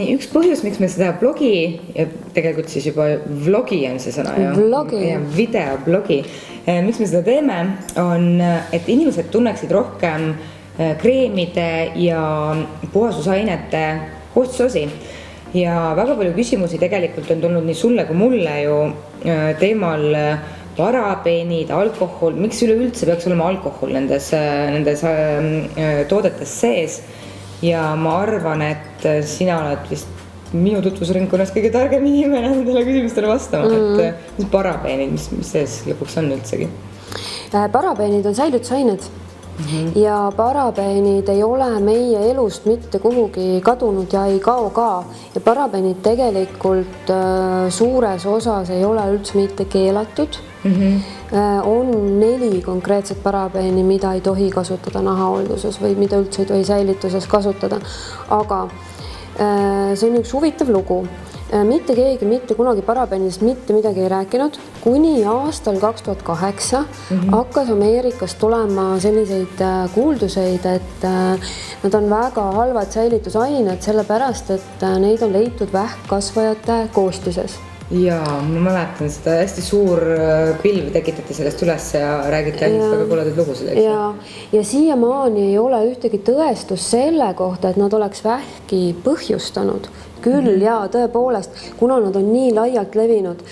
nii üks põhjus, miks me seda blogi ja tegelikult siis juba vlogi on see sõna ja videoblogi, miks me seda teeme, on, et inimesed tunneksid rohkem kreemide ja puhastusainete koostisosi. Ja väga palju küsimusi tegelikult on tulnud nii sulle kui mulle ju teemal parabeenid, alkohol, miks üleüldse peaks olema alkohol nendes toodetes sees. Ja ma arvan, et sina oled vist minu tutvusringkonnas kõige targem inimene nendele küsimustele vastama, et mis parabeenid, mis sees lõpuks on üldsegi? Parabeenid on säilitusained ja parabeenid ei ole meie elust mitte kuhugi kadunud ja ei kao ka. Ja parabeenid tegelikult suures osas ei ole üldse mitte keelatud. On 4 konkreetset parabeeni, mida ei tohi kasutada nahahoolduses või mida üldse ei tohi säilituses kasutada. Aga see on üks huvitav lugu. Mitte keegi mitte kunagi parabeenidest mitte midagi ei rääkinud. Kuni aastal 2008 hakkas Ameerikast tulema selliseid kuulduseid, et nad on väga halvad säilitusained, sellepärast, et neid on leitud vähkkasvajate koostises. Jaa, ma mäletan seda, hästi suur pilv tekitati sellest üles ja räägiti ainult väga koledaid lugusid. Ja siiamaani ei ole ühtegi tõestus selle kohta, et nad oleks vähki põhjustanud. Küll ja tõepoolest, kuna nad on nii laialt levinud,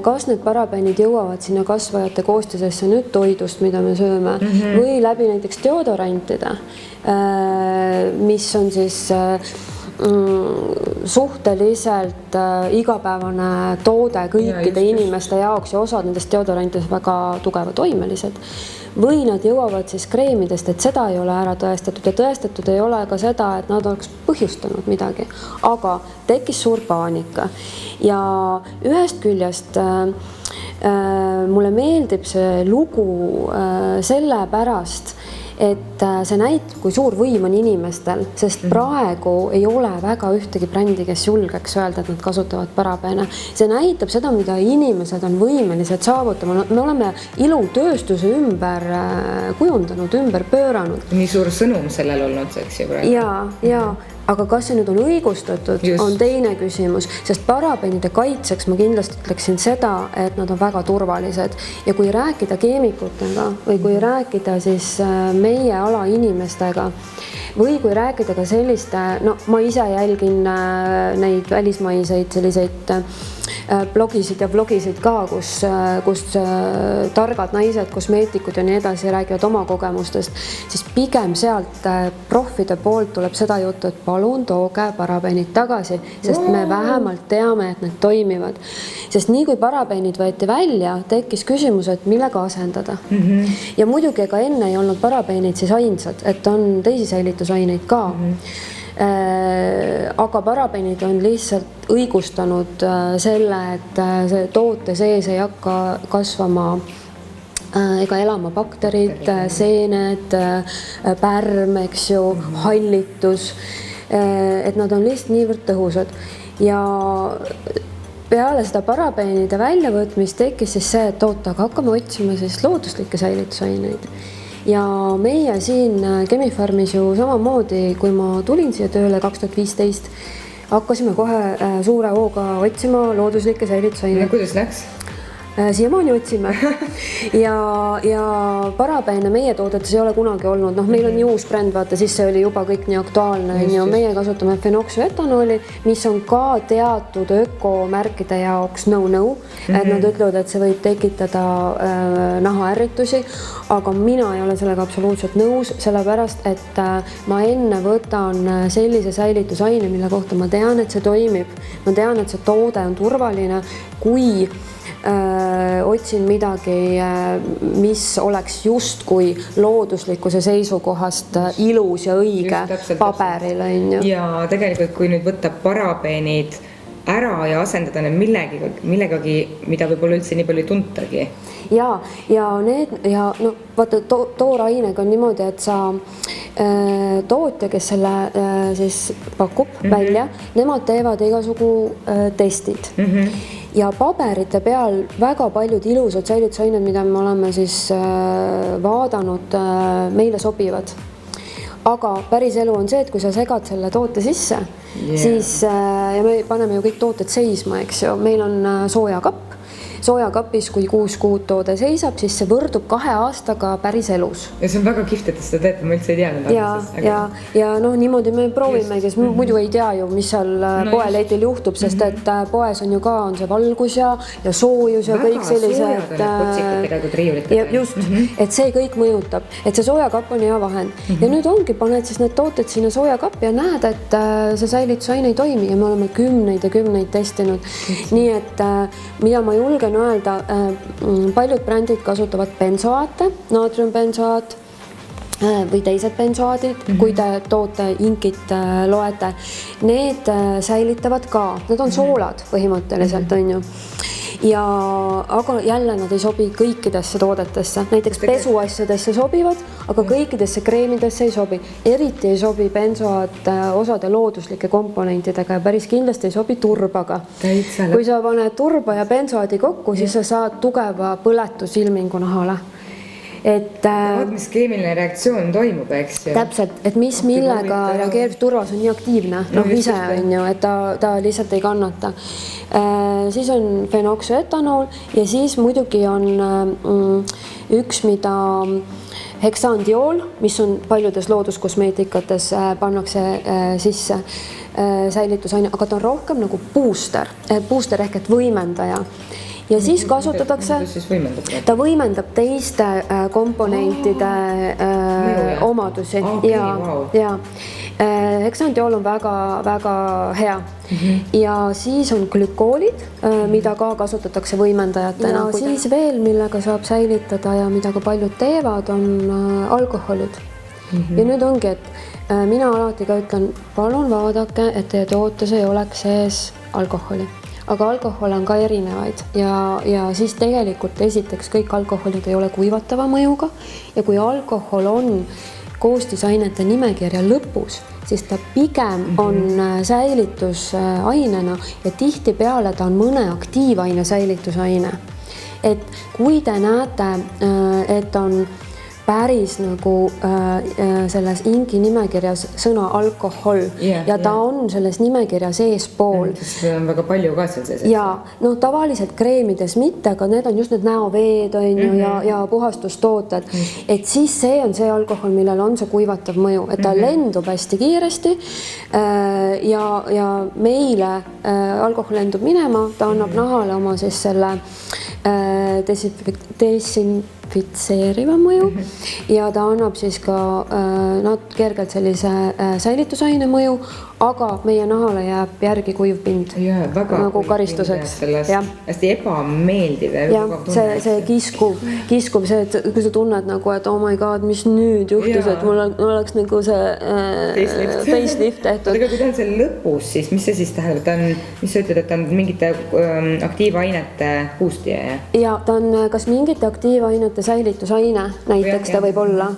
kas need parabeenid jõuavad sinna kasvajate koostisesse nüüd toidust, mida me sööme, või läbi näiteks deodorantide, mis on siis suhteliselt igapäevane toode kõikide inimeste jaoks ja osad nendest deodorantidest väga tugeva toimelised. Või nad jõuavad siis kreemidest, et seda ei ole ära tõestatud ja tõestatud ei ole ka seda, et nad oleks põhjustanud midagi. Aga tekkis suur paanika ja ühest küljest mulle meeldib see lugu sellepärast, et see näitab, kui suur võim on inimestel, sest praegu ei ole väga ühtegi brändi, kes julgeks öelda, et nad kasutavad parabeene. See näitab seda, mida inimesed on võimelised saavutama. Me oleme ilutööstuse ümber kujundanud, ümber pööranud. Nii suur sõnum sellel olnud, eks ju praegu. Ja. Aga kas see nüüd on õigustatud, on teine küsimus, sest parabeenide kaitseks ma kindlasti ütleksin seda, et nad on väga turvalised. Ja kui rääkida keemikutega või kui rääkida siis meie ala inimestega või kui rääkida ka selliste, ma ise jälgin neid välismaiseid selliseid blogisid ja vlogisid ka, kus targad naised, kosmeetikud ja nii edasi räägivad oma kogemustest, siis pigem sealt profide poolt tuleb seda juttu, et palun tooge parabeenid tagasi, sest me vähemalt teame, et need toimivad. Sest nii kui parabeenid võeti välja, tekkis küsimus, et millega asendada. Ja muidugi ega enne ei olnud parabeenid siis ainsad, et on teisi säilitusaineid ka. Aga parabeenid on lihtsalt õigustanud selle, et see toote sees ei hakka kasvama ega elama bakterid, seened, pärm, eks ju, hallitus, et nad on lihtsalt niivõrd tõhusad. Ja peale seda parabeenide väljavõtmist tekkis siis see, et aga hakkame otsima siis looduslikke säilitusaineid. Ja meie siin Chemi-Pharmis ju samamoodi, kui ma tulin siia tööle 2015, hakkasime kohe suure hooga otsima looduslikke säilitusaineid. Kuidas läks? Siiamaani otsime ja parabeene meie toodetes ei ole kunagi olnud, meil on uus bränd, vaata, siis see oli juba kõik nii aktuaalne ja meie kasutame fenoksüetanooli, mis on ka teatud ökomärkide jaoks no, et nad ütlevad, et see võib tekitada nahaärritusi, aga mina ei ole sellega absoluutselt nõus, sellepärast, et ma enne võtan sellise säilitusaine, mille kohta ma tean, et see toimib, ma tean, et see toode on turvaline, kui otsin midagi, mis oleks justkui looduslikkuse seisukohast ilus ja õige paberil. Ja tegelikult, kui nüüd võtta parabeenid ära ja asendada need millegagi, mida võib-olla üldse nii palju ei tuntagi. Ja vaata, toorainega on niimoodi, et sa tootja, kes selle siis pakub välja, nemad teevad igasugu testid. Ja paberite peal väga paljud ilusad säilitusained, mida me oleme siis vaadanud, meile sobivad. aga päris elu on see, et kui sa segad selle toote sisse, siis ja me paneme ju kõik tooted seisma, eks ju, meil on soojakapp. Soojakapis, kui 6 kuud toode seisab, siis see võrdub 2 aastaga päris elus. Ja see on väga kihvt, et seda teete, ma üldse ei teadnud. Ja noh, niimoodi me proovimegi, kes muidu ei tea ju, mis seal poeletil juhtub, sest et poes on ju ka, on see valgus ja soojus ja kõik sellised. Just, et see kõik mõjutab, et see soojakap on hea vahend. Ja nüüd ongi, paned siis need tooted sinna soojakappi ja näed, et see säilitusaine ei toimi ja me oleme kümneid ja kümneid testinud. Nii et mida ma julgen öelda, paljud brändid kasutavad bensoaate, naatriumbensoaat või teised bensoaadid, kui te toote inkit loete. Need säilitavad ka, need on soolad põhimõtteliselt, on ju. Aga jälle nad ei sobi kõikidesse toodetesse, näiteks pesuasjadesse sobivad, aga kõikidesse kreemidesse ei sobi. Eriti ei sobi bensoaat osade looduslike komponentidega ja päris kindlasti ei sobi turbaga. Kui sa paned turba ja bensoaadi kokku, siis sa saad tugeva põletusilmingu nahale. Mis keemiline reaktsioon toimub, eks ju? Täpselt, et mis millega reageerib, turvas on nii aktiivne, ise on ju, et ta lihtsalt ei kannata. Siis on fenoksüetanool ja siis muidugi on üks, mida heksaandiool, mis on paljudes looduskosmeetikates pannakse sisse säilitusaine, aga ta on rohkem nagu booster ehk et võimendaja. Ja siis kasutatakse, ta võimendab teiste komponentide omadusi. Heksaandiool on väga hea. Ja siis on glükoolid, mida ka kasutatakse võimendajatena. Siis veel, millega saab säilitada ja mida ka paljud teevad, on alkoholid. Ja nüüd ongi, et mina alati ka ütlen, palun vaadake, et teie tootes ei oleks sees alkoholi. Aga alkohol on ka erinevaid ja siis tegelikult esiteks kõik alkoholid ei ole kuivatava mõjuga ja kui alkohol on koostisainete nimekirja lõpus, siis ta pigem on säilitusainena ja tihtipeale ta on mõne aktiivaine säilitusaine. Et kui te näete, et on päris nagu selles inki nimekirjas sõna alkohol ja ta on selles nimekirjas eespool. See on väga palju ka seal sees. Ja tavaliselt kreemides mitte, aga need on just need näoveed ja puhastustooted. Et siis see on see alkohol, millel on see kuivatav mõju, et ta lendub hästi kiiresti ja meile alkohol lendub minema, ta annab nahale oma siis selle desinfitseeriva mõju ja ta annab siis ka kergelt sellise säilitusaine mõju, aga meie nahale jääb järgi kuiv pind nagu karistuseks. Hästi ebameeldiv. See kiskub see, et kui sa tunned nagu, et oh my god, mis nüüd juhtus, et mul oleks nagu see facelift tehtud. Aga kui ta on seal lõpus, siis mis see siis tähendab? Mis sa ütled, et ta on mingite aktiivainete boostija? Ja ta on kas mingite aktiivainete säilitusaine, näiteks ta võib olla,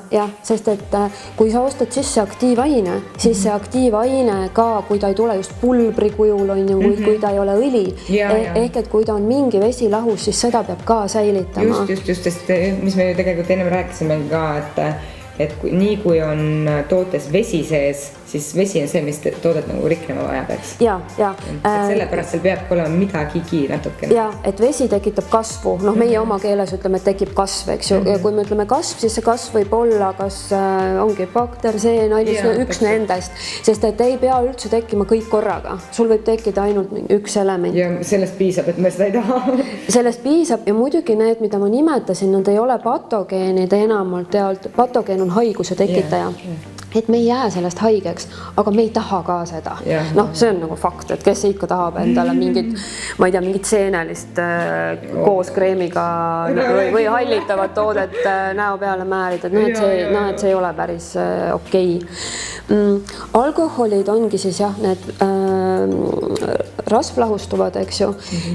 sest et kui sa ostad sisse aktiivaine, siis see aktiivaine ka, kui ta ei tule just pulbri kujul, on ju, kui ta ei ole õli, ehk et kui ta on mingi vesilahus, siis seda peab ka säilitama. Just, sest mis me ju tegelikult ennem rääkisime ka, et nii kui on tootes vesi sees, siis vesi on see, mis toodet nagu riknema vajab, eks? Sellepärast seal peabki olema midagigi natukene. Et vesi tekitab kasvu, meie oma keeles ütleme, et tekib kasv, eks ju. Ja kui me ütleme kasv, siis see kasv võib olla, kas ongi bakter, seen, üks nendest, sest et ei pea üldse tekkima kõik korraga. Sul võib tekkida ainult üks element. Ja sellest piisab, et me seda ei taha. Sellest piisab ja muidugi need, mida ma nimetasin, nad ei ole patogeenid enamalt tealt. Patogeen on haiguse tekitaja. Et me ei jää sellest haigeks, aga me ei taha ka seda. See on nagu fakt, et kes ikka tahab endale mingit, ma ei tea, mingit seenelist koos kreemiga või hallitavat toodet näo peale määrida. Et see ei ole päris okei. Alkoholid ongi siis need rasvlahustuvad, eks ju.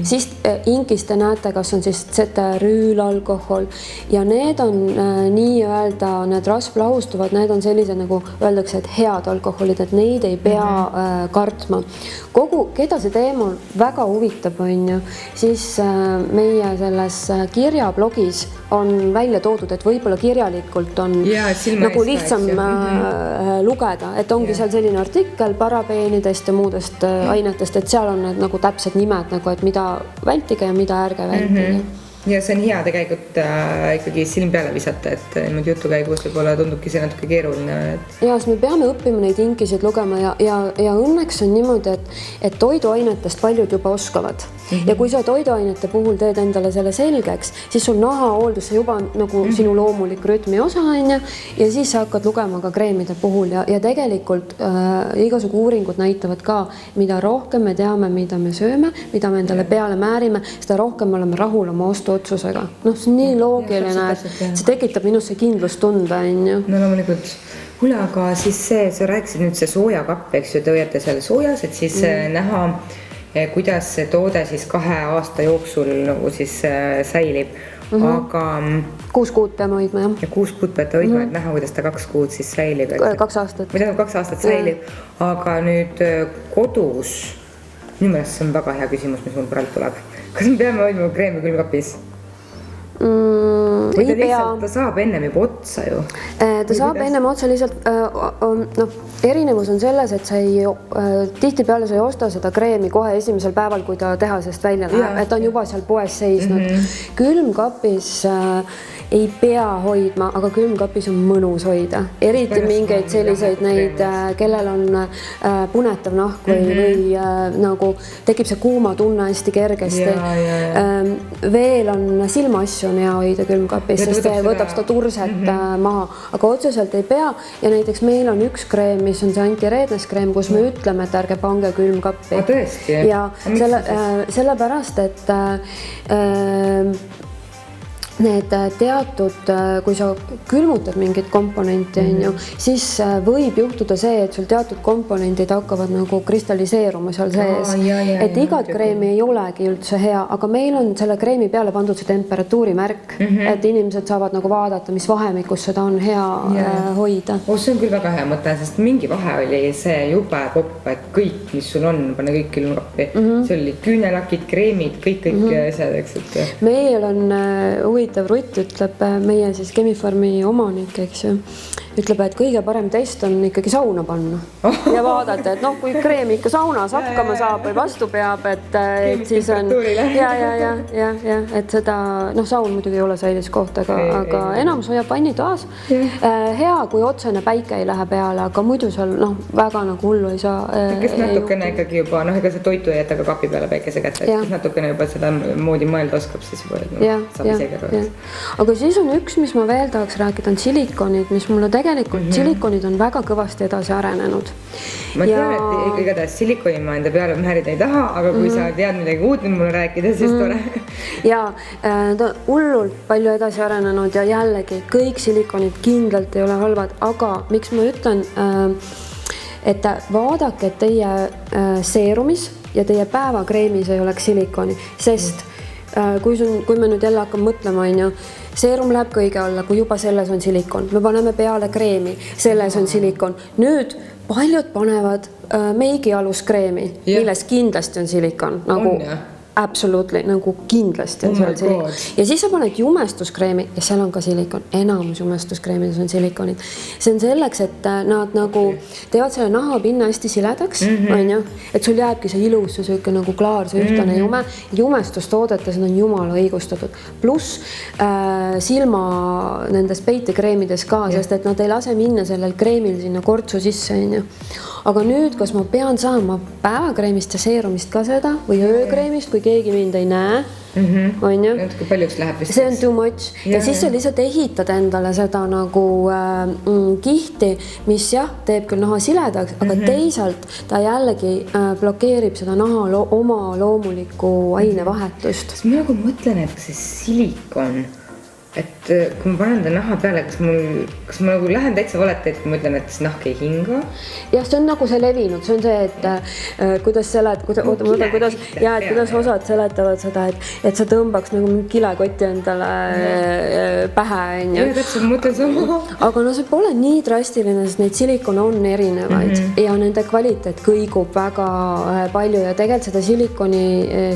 Siis inkis te näete, kas on siis ceterüülalkohol ja need on nii-öelda need rasvlahustuvad, need on sellised nagu öeldakse, et head alkoholid, et neid ei pea kartma. Keda see teema väga huvitab, on ju, siis meie selles kirjablogis on välja toodud, et võib-olla kirjalikult on nagu lihtsam lugeda, et ongi seal selline artikkel parabeenidest ja muudest ainetest, et seal on need nagu täpsed nimed, nagu, et mida vältige ja mida ärge vältige. Ja see on hea tegelikult ikkagi silm peale visata, et niimoodi jutu käigus võib-olla tundubki see natuke keeruline. Ja, siis me peame õppima neid inkisid lugema ja õnneks on niimoodi, et toiduainetest paljud juba oskavad. Ja kui sa toiduainete puhul teed endale selle selgeks, siis sul nahahooldus juba nagu sinu loomulik rütmi osa on ja siis sa hakkad lugema ka kreemide puhul ja tegelikult igasugu uuringud näitavad ka, mida rohkem me teame, mida me sööme, mida me endale peale määrime, seda rohkem me oleme rahul oma ostuotsusega. Noh, see on nii loogiline, et see tekitab minusse kindlustunde, on ju. No loomulikult. Kuule, aga siis sa rääkisid nüüd see soojakapp, eks ju, te hoiate seal soojas, et siis näha, kuidas see toode siis 2 aasta jooksul nagu siis säilib, aga 6 kuud peame hoidma, jah. Ja 6 kuud peate hoidma, et näha, kuidas ta 2 kuud siis säilib. 2 aastat. Või 2 aastat säilib, aga nüüd kodus, minu meelest see on väga hea küsimus, mis mul praegu tuleb. Kas me peame hoidma kreemi külmkapis? Või ta saab ennem juba otsa ju? Ta saab ennem otsa lihtsalt, erinevus on selles, et sa tihtipeale sa ei osta seda kreemi kohe esimesel päeval, kui ta tehasest välja läheb, et ta on juba seal poes seisnud. Külmkapis ei pea hoidma, aga külmkapis on mõnus hoida. Eriti mingeid selliseid neid, kellel on punetav nahk või nagu tekib see kuuma tunne hästi kergesti. Veel on silmaasju on hea hoida külmkapis, sest see võtab seda turset maha, aga otseselt ei pea ja näiteks meil on üks kreem, mis on see antireedneskreem, kus me ütleme, et ärge pange külmkappi. Tõesti? Ja sellepärast, et need teatud, kui sa külmutad mingit komponenti, siis võib juhtuda see, et sul teatud komponendid hakkavad nagu kristalliseeruma seal sees. Et igat kreemi ei olegi üldse hea, aga meil on selle kreemi peale pandud see temperatuuri märk, et inimesed saavad nagu vaadata, mis vahemikus seda on hea hoida. See on küll väga hea mõte, sest mingi vahe oli see jube popp, et kõik, mis sul on, pane kõik külmkappi. See oli küünelakid, kreemid, kõik asjad, eks. Meil on Rutt ütleb, meie siis Chemi-Pharmi omanik, eks ju, ütleb, et kõige parem test on ikkagi sauna panna ja vaadata, et kui kreem ikka saunas hakkama saab või vastu peab, et siis on et seda, saun muidugi ei ole säilis koht, aga enamus hoiab vannitoas. Hea, kui otsene päike ei lähe peale, aga muidu seal väga nagu hullu ei saa. Kas natukene ikkagi juba, ega see toitu ei jäta ka kapi peale päikese kätte, kas natukene juba seda moodi mõelda oskab siis juba, saab isegi aru. Aga siis on üks, mis ma veel tahaks rääkida, on silikonid, mis mulle tegelikult silikonid on väga kõvasti edasi arenenud. Ma tean, et igatahes silikoni ma enda peale määrida ei taha, aga kui sa tead midagi uut mulle rääkida, siis tore. Ja ta hullult palju edasi arenenud ja jällegi kõik silikonid kindlalt ei ole halvad, aga miks ma ütlen, et vaadake, et teie seerumis ja teie päevakreemis ei oleks silikoni, sest kui me nüüd jälle hakkame mõtlema, seerum läheb kõige alla, kui juba selles on silikon, me paneme peale kreemi, selles on silikon. Nüüd paljud panevad meigi aluskreemi, milles kindlasti on silikon, nagu absoluutely, nagu kindlasti on seal silikon. Ja siis sa paned jumestuskreemi ja seal on ka silikon, enamus jumestuskreemides on silikonid. See on selleks, et nad nagu teevad selle nahapinna hästi siledaks, et sul jääbki see ilus, see nagu klaar, see ühtlane jume. Jumestustoodetes on jumala õigustatud. Pluss silma nendes peitekreemides ka, sest et nad ei lase minna sellel kreemil sinna kortsu sisse. Aga nüüd, kas ma pean saama päevakreemist ja seerumist ka seda või öökreemist, kui keegi mind ei näe, on ju? See on too much. Ja siis sa lihtsalt ehitad endale seda nagu kihti, mis teeb küll naha siledaks, aga teisalt ta jällegi blokeerib seda naha oma loomulikku ainevahetust. Ma nagu mõtlen, et see silikon et kui ma panen ta naha peale, kas ma nagu lähen täitsa valeti, et ma ütlen, et see nahk ei hinga? Jah, see on nagu see levinud, see on see, et kuidas osad seletavad seda, et sa tõmbaks nagu mingi kilekoti endale pähe, on ju. Ja, täpselt, ma mõtlen sama. Aga no see pole nii drastiline, sest neid silikone on erinevaid ja nende kvaliteet kõigub väga palju ja tegelikult seda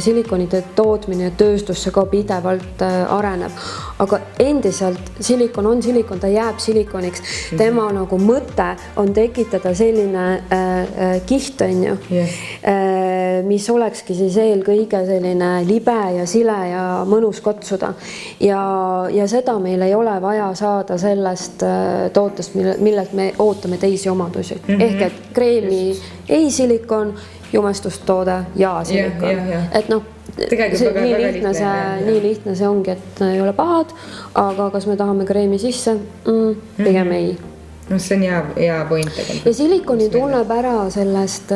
silikonide tootmine ja tööstus see ka pidevalt areneb. Aga endiselt silikon on silikon, ta jääb silikoniks. Tema nagu mõte on tekitada selline kiht, on ju, mis olekski siis eelkõige selline libe ja sile ja mõnus kotsuda. Ja seda meil ei ole vaja saada sellest tootest, millelt me ootame teisi omadusi. Ehk et kreemi ei silikon, jumestustoode ja silikon. Et noh, nii lihtne see ongi, et ei ole pahad, aga kas me tahame kreemi sisse? Pigem ei. No see on hea point tegelikult. Ja silikoni tunneb ära sellest,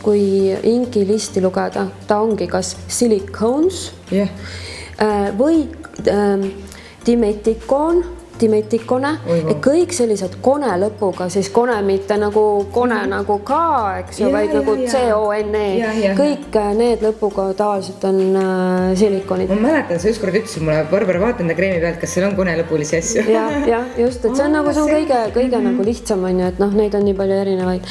kui inki listi lugeda, ta ongi kas silicones või dimetikone, et kõik sellised kone lõpuga, siis kone mitte nagu kone nagu ka, eks ju, vaid nagu C-O-N-E. Kõik need lõpuga tavaliselt on silikonid. Ma mäletan, sa ükskord ütlesid mulle, Barbara, vaata enda kreemi pealt, kas seal on kone lõpulisi asju. Ja, just, et see on nagu kõige nagu lihtsam, on ju, et noh, neid on nii palju erinevaid.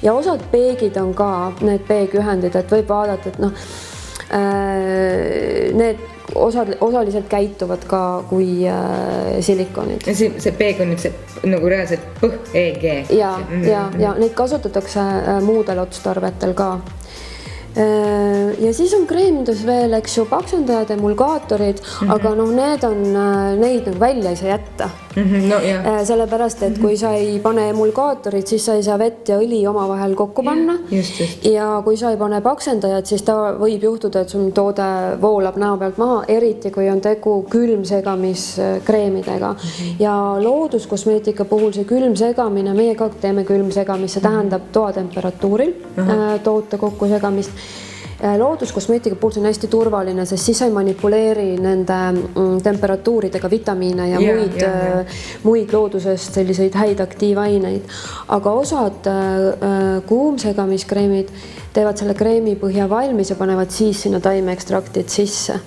Ja osad peegid on ka, need peegühendid, et võib vaadata, et noh, need osaliselt käituvad ka kui silikonid. See peeg on nüüd see nagu reaalselt PEG. Ja neid kasutatakse muudel otstarvetel ka. Ja siis on kreemides veel, eks ju, paksendajad, emulgaatorid, aga noh, neid nagu välja ei saa jätta. Sellepärast, et kui sa ei pane emulgaatorid, siis sa ei saa vett ja õli omavahel kokku panna. Ja kui sa ei pane paksendajad, siis ta võib juhtuda, et sul toode voolab näo pealt maha, eriti kui on tegu külmsegamiskreemidega. Ja looduskosmeetika puhul see külmsegamine, meie ka teeme külmsegamist, see tähendab toatemperatuuril toote kokku segamist. Looduskosmeetika puhul see on hästi turvaline, sest siis sa ei manipuleeri nende temperatuuridega vitamiine ja muid loodusest selliseid häid aktiivaineid. Aga osad kuumsegamiskreemid teevad selle kreemi põhja valmis ja panevad siis sinna taimeekstraktid sisse.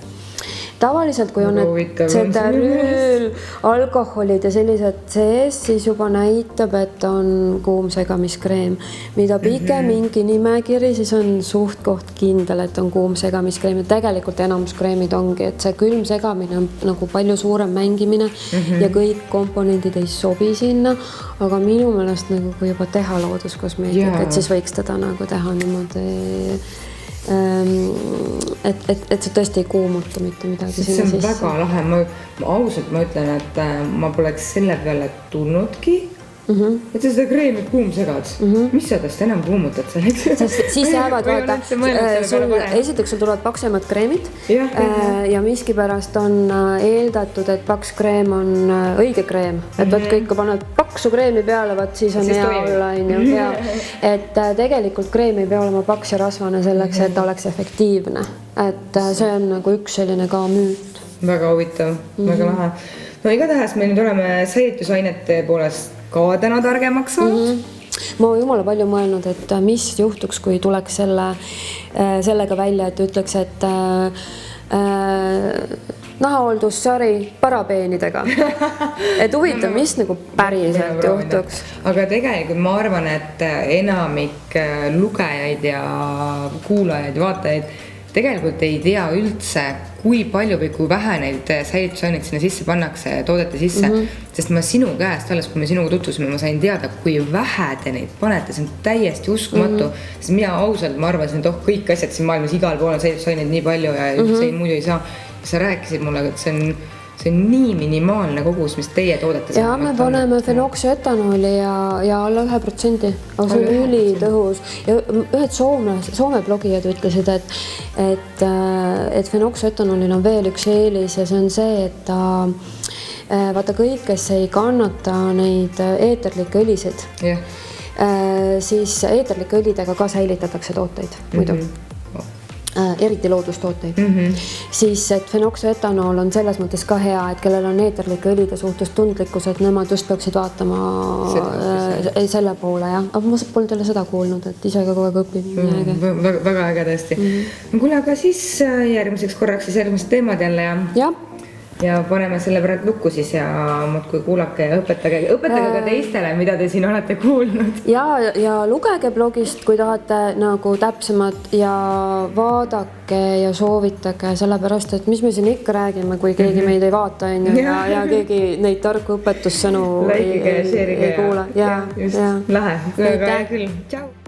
Tavaliselt, kui on ceterüül, alkoholid ja sellised sees, siis juba näitab, et on kuumsegamiskreem. Mida pikem mingi nimekiri, siis on suht koht kindel, et on kuumsegamiskreem. Tegelikult enamuskreemid ongi, et see külmsegamine on nagu palju suurem mängimine ja kõik komponendid ei sobi sinna, aga minu meelest nagu kui juba teha looduskosmeetika, et siis võiks teda nagu teha niimoodi, et see tõesti ei kuumuta mitte midagi sinna sisse. See on väga lahe, ausalt ma ütlen, et ma poleks selle peale tulnudki, et sa seda kreemi kuum segad. Mis sa tast enam kuumutad selleks? Siis jäävad, vaata, esiteks sul tulevad paksemad kreemid ja miskipärast on eeldatud, et paks kreem on õige kreem. Et võt kõik paned paksu kreemi peale, siis on hea olla. Et tegelikult kreem ei pea olema paks ja rasvane selleks, et ta oleks efektiivne. Et see on nagu üks selline ka müüt. Väga huvitav, väga lahe. No igatahes me nüüd oleme säilitusainete poolest ka täna targemaks saanud. Ma olen jumala palju mõelnud, et mis juhtuks, kui tuleks sellega välja, et ütleks, et nahahooldussari parabeenidega. Et huvitav, mis nagu päriselt juhtuks. Aga tegelikult ma arvan, et enamik lugejaid ja kuulajaid ja vaatajaid tegelikult ei tea üldse, kui palju või kui vähe neid säilitusaineid sinna sisse pannakse toodete sisse, sest ma sinu käest alles, kui me sinuga tutvusime, ma sain teada, kui vähe te neid panete, see on täiesti uskumatu, sest mina ausalt, ma arvan, et kõik asjad siin maailmas igal pool on säilitusaineid nii palju ja üldse muidu ei saa. Sa rääkisid mulle, et see on nii minimaalne kogus, mis teie toodete ja me paneme fenoksüetanooli ja alla 1%, aga see on ülitõhus ja ühed Soome blogijad ütlesid, et fenoksüetanoolil on veel üks eelis ja see on see, et ta vaata kõik, kes ei kannata neid eeterlikke õlisid, siis eeterlike õlidega ka säilitatakse tooteid muidu. eriti loodustooteid, siis et fenoksüetanool on selles mõttes ka hea, et kellel on eeterlike õlide suhtes tundlikkus, et nemad just peaksid vaatama selle poole, jah. Aga ma polnud jälle seda kuulnud, et ise ka kogu aeg õpib. Väga äge tõesti. Kuule, aga siis järgmiseks korraks siis järgmised teemad jälle ja paneme selle praegu lukku siis ja muudkui kuulake ja õpetage ka teistele, mida te siin olete kuulnud. Ja lugege blogist, kui tahate nagu täpsemad ja vaadake ja soovitage, sellepärast, et mis me siin ikka räägime, kui keegi meid ei vaata ja keegi neid tarku õpetussõnu Laikige ja share'ige ei kuule. Lahe, väga küll. Tšau!